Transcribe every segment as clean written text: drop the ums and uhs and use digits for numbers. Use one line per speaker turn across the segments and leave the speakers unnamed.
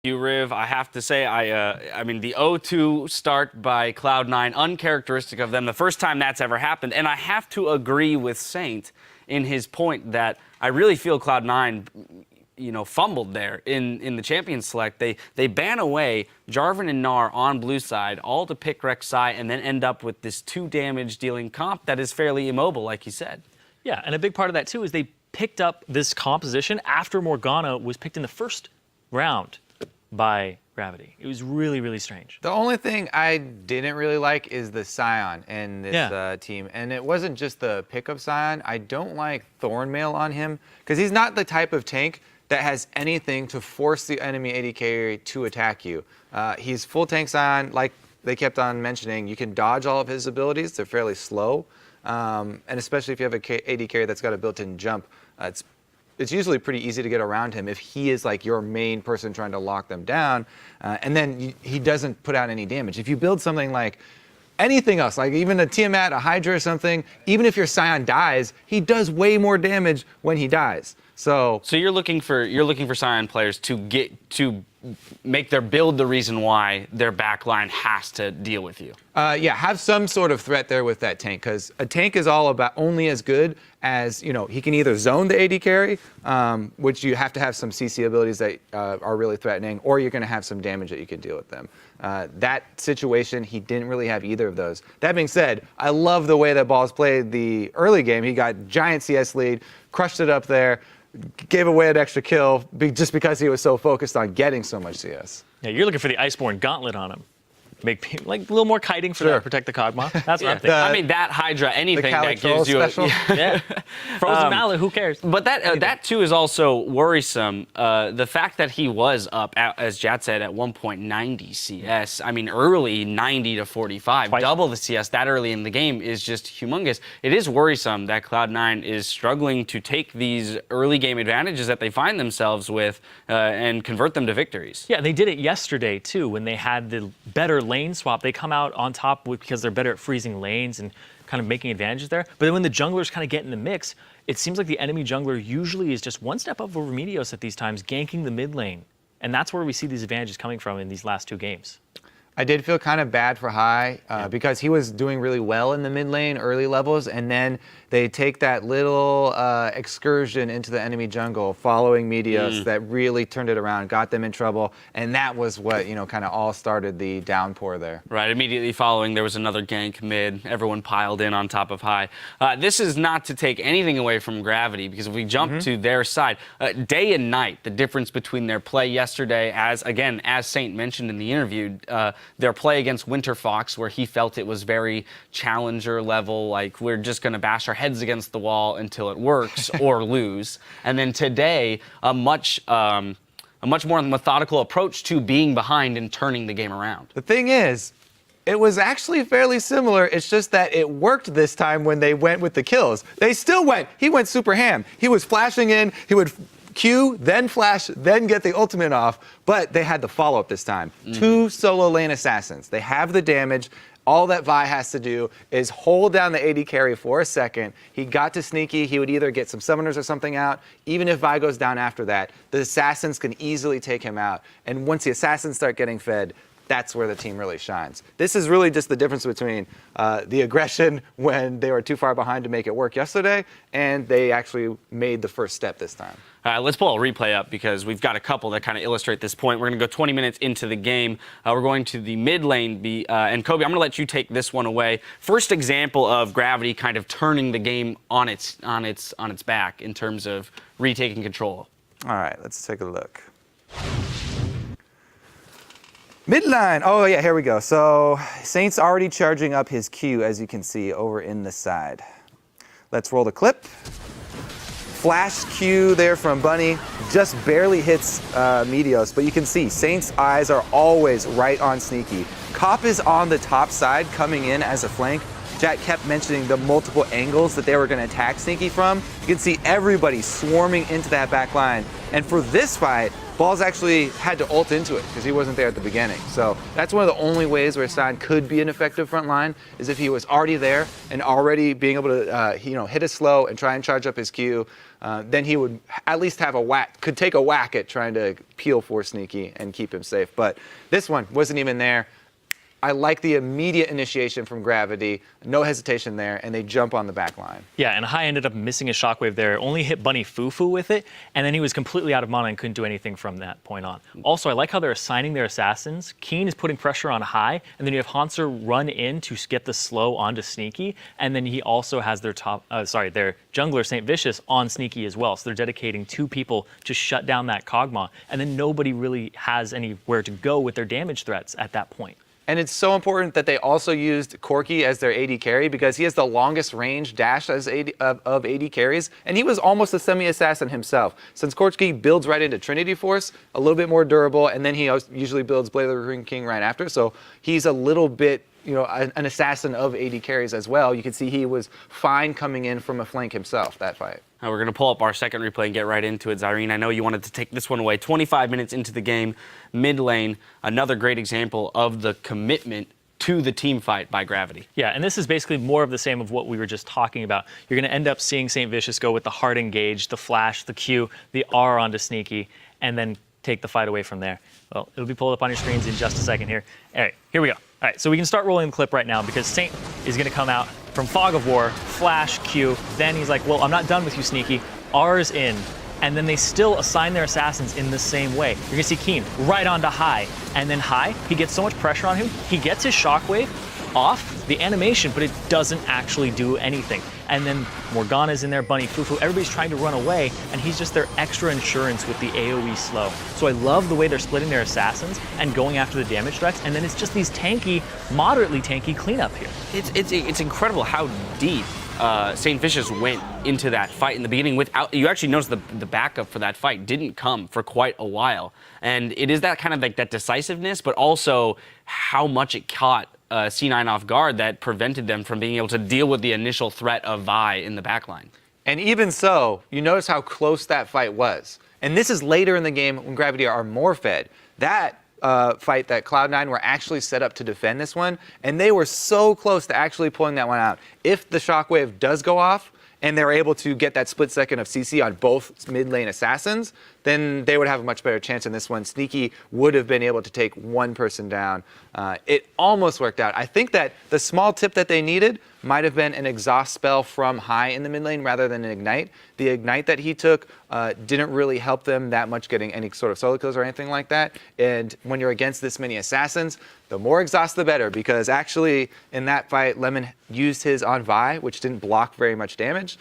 You, Riv, I have to say, I mean, the 0-2 start by Cloud9, uncharacteristic of them, the first time that's ever happened. And I have to agree with Saint in his point that I really feel Cloud9, fumbled there in the champion select. They ban away Jarvan and Gnar on blue side, all to pick Rek'Sai, and then end up with this 2 damage dealing comp that is fairly immobile, like you said.
Yeah, and a big part of that, too, is they picked up this composition after Morgana was picked in the first round by Gravity. It was really, really strange.
The only thing I didn't really like is the Sion in this team. And it wasn't just the pick of Sion. I don't like Thornmail on him because he's not the type of tank that has anything to force the enemy AD carry to attack you. He's full tank Sion, like they kept on mentioning. You can dodge all of his abilities. They're fairly slow. And especially if you have a AD carry that's got a built-in jump, it's usually pretty easy to get around him if he is like your main person trying to lock them down. And then he doesn't put out any damage. If you build something like anything else, like even a Tiamat, a Hydra or something, even if your Sion dies, he does way more damage when he dies. So
you're looking for Sion players to make their build the reason why their backline has to deal with you.
Yeah, have some sort of threat there with that tank, because a tank is all about only as good as, he can either zone the AD carry, which you have to have some CC abilities that are really threatening, or you're going to have some damage that you can deal with them. That situation, he didn't really have either of those. That being said, I love the way that Balls played the early game. He got giant CS lead, crushed it up there, gave away an extra kill just because he was so focused on getting so much CS.
Yeah, you're looking for the Iceborne Gauntlet on him. Make like a little more kiting for that, protect the Kog'Maw. That's what I'm thinking.
I mean, that Hydra, anything that gives you
special.
Frozen Mallet, who cares?
But that too is also worrisome. The fact that he was up, as Jat said, at 1.90 CS. I mean, early 90 to 45, double the CS that early in the game is just humongous. It is worrisome that Cloud9 is struggling to take these early game advantages that they find themselves with and convert them to victories.
Yeah, they did it yesterday too when they had the better lane swap. They come out on top because they're better at freezing lanes and kind of making advantages there. But then when the junglers kind of get in the mix, it seems like the enemy jungler usually is just one step up over Meteos at these times, ganking the mid lane. And that's where we see these advantages coming from in these last 2 games.
I did feel kind of bad for Hai because he was doing really well in the mid lane, early levels, and then they take that little excursion into the enemy jungle following Meteos that really turned it around, got them in trouble, and that was what, kind of all started the downpour there.
Right, immediately following, there was another gank mid. Everyone piled in on top of Hai. This is not to take anything away from Gravity, because if we jump to their side, day and night, the difference between their play yesterday, as Saint mentioned in the interview, their play against Winter Fox, where he felt it was very challenger level, like we're just going to bash our heads against the wall until it works or lose. And then today, a much more methodical approach to being behind and turning the game around.
The thing is, it was actually fairly similar. It's just that it worked this time when they went with the kills. They still went. He went super ham. He was flashing in. He would Q, then flash, then get the ultimate off, but they had the follow-up this time. 2 solo lane assassins. They have the damage. All that Vi has to do is hold down the AD carry for a second. He got to sneaky. He would either get some summoners or something out. Even if Vi goes down after that, the assassins can easily take him out. And once the assassins start getting fed, that's where the team really shines. This is really just the difference between the aggression when they were too far behind to make it work yesterday, and they actually made the first step this time.
Let's pull a replay up because we've got a couple that kind of illustrate this point. We're going to go 20 minutes into the game. We're going to the mid lane. And Kobe, I'm going to let you take this one away. First example of Gravity kind of turning the game on its back in terms of retaking control.
All right, let's take a look. Midline. Oh, yeah, here we go. So Saint's already charging up his Q, as you can see, over in the side. Let's roll the clip. Flash Q there from Bunny. Just barely hits Meteos, but you can see Saint's eyes are always right on Sneaky. Cop is on the top side, coming in as a flank. Jack kept mentioning the multiple angles that they were going to attack Sneaky from. You can see everybody swarming into that back line. And for this fight, Balls actually had to ult into it because he wasn't there at the beginning. So that's one of the only ways where Sion could be an effective front line is if he was already there and already being able to hit a slow and try and charge up his Q. Then he would at least have could take a whack at trying to peel for Sneaky and keep him safe. But this one wasn't even there. I like the immediate initiation from Gravity, no hesitation there, and they jump on the back line.
Yeah, and Hai ended up missing a shockwave there, only hit Bunny Fufu with it, and then he was completely out of mana and couldn't do anything from that point on. Also, I like how they're assigning their assassins. Keen is putting pressure on Hai, and then you have Hanser run in to get the slow onto Sneaky, and then he also has their their jungler, St. Vicious, on Sneaky as well. So they're dedicating 2 people to shut down that Kog'Maw, and then nobody really has anywhere to go with their damage threats at that point.
And it's so important that they also used Corki as their AD carry because he has the longest range dash as of AD carries, and he was almost a semi-assassin himself. Since Corki builds right into Trinity Force, a little bit more durable, and then he usually builds Blade of the Ruined King right after, so he's a little bit an assassin of AD carries as well. You can see he was fine coming in from a flank himself, that fight.
Now we're going to pull up our second replay and get right into it. Zyrene, I know you wanted to take this one away. 25 minutes into the game, mid lane, another great example of the commitment to the team fight by Gravity.
Yeah, and this is basically more of the same of what we were just talking about. You're going to end up seeing St. Vicious go with the hard engage, the flash, the Q, the R onto Sneaky, and then take the fight away from there. Well, it'll be pulled up on your screens in just a second here. All right, here we go. All right, so we can start rolling the clip right now because Saint is going to come out from Fog of War, flash, Q. Then he's like, well, I'm not done with you, Sneaky. R's in. And then they still assign their assassins in the same way. You're going to see Keen right onto Hai. And then Hai, he gets so much pressure on him, he gets his shockwave off the animation, but it doesn't actually do anything. And then Morgana's in there, Bunny, Fufu, everybody's trying to run away, and he's just their extra insurance with the AoE slow. So I love the way they're splitting their assassins and going after the damage threats, and then it's just these tanky, moderately tanky cleanup here.
It's incredible how deep St. Vicious went into that fight in the beginning without, you actually notice the backup for that fight didn't come for quite a while. And it is that kind of like that decisiveness, but also how much it caught C9 off guard that prevented them from being able to deal with the initial threat of Vi in the backline.
And even so, you notice how close that fight was. And this is later in the game when Gravity are more fed. That fight that Cloud9 were actually set up to defend this one, and they were so close to actually pulling that one out. If the shockwave does go off, and they're able to get that split second of CC on both mid lane assassins, then they would have a much better chance in this one. Sneaky would have been able to take one person down. It almost worked out. I think that the small tip that they needed might have been an exhaust spell from Hai in the mid lane rather than an ignite. The ignite that he took didn't really help them that much getting any sort of solo kills or anything like that. And when you're against this many assassins, the more exhaust the better, because actually in that fight, Lemon used his on Vi, which didn't block very much damage.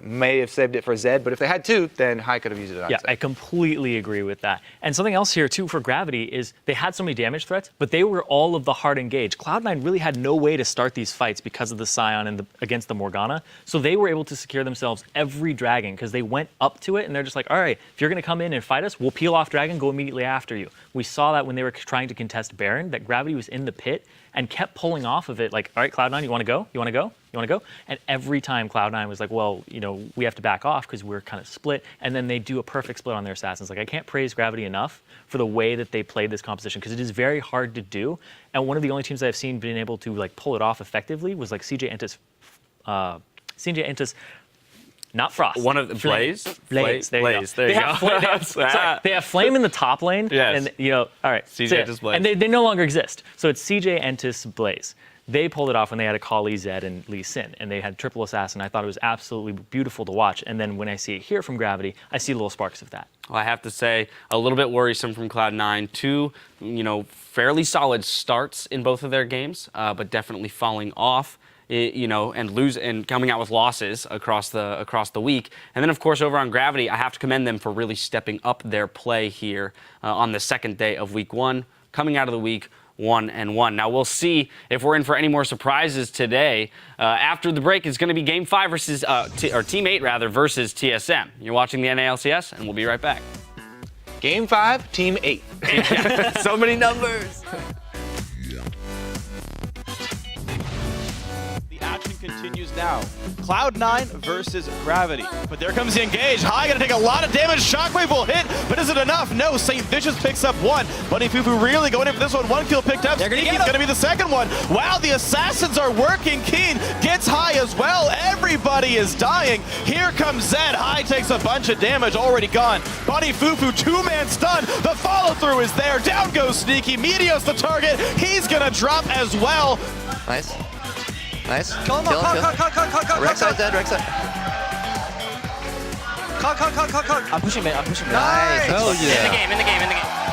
May have saved it for Zed, but if they had 2, then Hai could have used it on Zed.
I completely agree with that. And something else here too for Gravity is they had so many damage threats, but they were all of the hard engage. Cloud9 really had no way to start these fights because of the Scion and against the Morgana, so they were able to secure themselves every dragon because they went up to it and they're just like, all right, if you're going to come in and fight us, we'll peel off dragon, go immediately after you. We saw that when they were trying to contest Baron, that Gravity was in the pit and kept pulling off of it like, all right, Cloud9, you want to go? You want to go? You want to go? And every time Cloud9 was like, well, we have to back off because we're kind of split. And then they do a perfect split on their assassins. Like, I can't praise Gravity enough for the way that they played this composition because it is very hard to do. And one of the only teams that I've seen being able to like pull it off effectively was like CJ Entus, not Frost.
One of the Blaze?
Blaze. There you go.
There you go.
They have Flame in the top lane.
Yes.
And, all right.
CJ Entus Blaze.
And they no longer exist. So it's CJ Entus Blaze. They pulled it off when they had Akali, Zed, and Lee Sin, and they had triple assassin. I thought it was absolutely beautiful to watch. And then when I see it here from Gravity, I see little sparks of that.
Well, I have to say, a little bit worrisome from Cloud9. 2, fairly solid starts in both of their games, but definitely falling off. And coming out with losses across the week. And then, of course, over on Gravity, I have to commend them for really stepping up their play here on the second day of week 1, coming out of the week 1-1. Now we'll see if we're in for any more surprises today. After the break, it's going to be Game 5 versus Team 8 versus TSM. You're watching the NA LCS, and we'll be right back.
Game 5, Team 8.
So many numbers.
The action continues now. Cloud9 versus Gravity. But there comes the engage. High gonna take a lot of damage. Shockwave will hit, but is it enough? No, St. Vicious picks up one. Bunny Fufu really going in for this one. One kill picked up. Sneaky's gonna be the second one. Wow, the assassins are working. Keen gets High as well. Everybody is dying. Here comes Zed. High takes a bunch of damage, already gone. Bunny Fufu, two-man stun. The follow-through is there. Down goes Sneaky. Meteos the target. He's gonna drop as well.
Nice. Nice.
Kill him up. Cut.
Rek'Sai's dead, Rek'Sai.
Cut. I'm pushing mid.
Nice.
Hell
In the game.